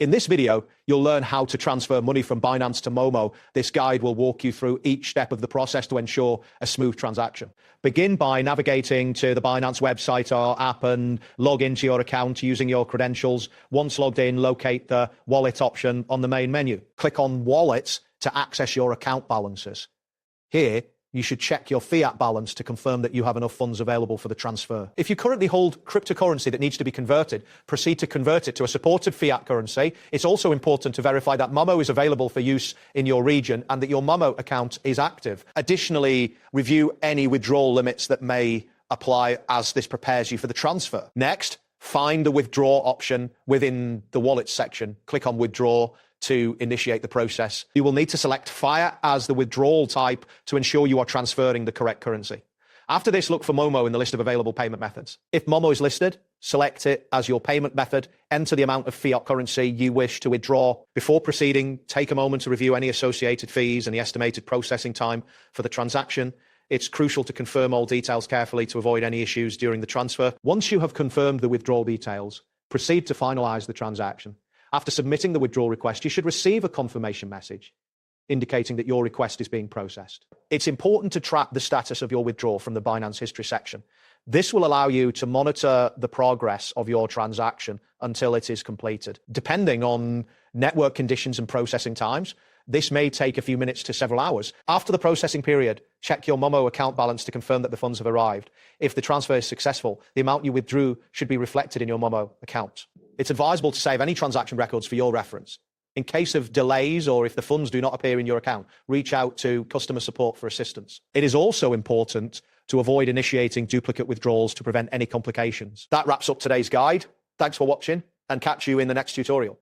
In this video, you'll learn how to transfer money from Binance to MOMO. This guide will walk you through each step of the process to ensure a smooth transaction. Begin by navigating to the Binance website or app and log into your account using your credentials. Once logged in, locate the wallet option on the main menu. Click on Wallets to access your account balances. Here, you should check your fiat balance to confirm that you have enough funds available for the transfer. If you currently hold cryptocurrency that needs to be converted, proceed to convert it to a supported fiat currency. It's also important to verify that MOMO is available for use in your region and that your MOMO account is active. Additionally, review any withdrawal limits that may apply as this prepares you for the transfer. Next, find the withdraw option within the wallet section. Click on withdraw to initiate the process. You will need to select fiat as the withdrawal type to ensure you are transferring the correct currency. After this, look for MOMO in the list of available payment methods. If MOMO is listed, select it as your payment method, enter the amount of fiat currency you wish to withdraw. Before proceeding, take a moment to review any associated fees and the estimated processing time for the transaction. It's crucial to confirm all details carefully to avoid any issues during the transfer. Once you have confirmed the withdrawal details, proceed to finalize the transaction. After submitting the withdrawal request, you should receive a confirmation message indicating that your request is being processed. It's important to track the status of your withdrawal from the Binance history section. This will allow you to monitor the progress of your transaction until it is completed. Depending on network conditions and processing times, this may take a few minutes to several hours. After the processing period, check your MOMO account balance to confirm that the funds have arrived. If the transfer is successful, the amount you withdrew should be reflected in your MOMO account. It's advisable to save any transaction records for your reference. In case of delays or if the funds do not appear in your account, reach out to customer support for assistance. It is also important to avoid initiating duplicate withdrawals to prevent any complications. That wraps up today's guide. Thanks for watching and catch you in the next tutorial.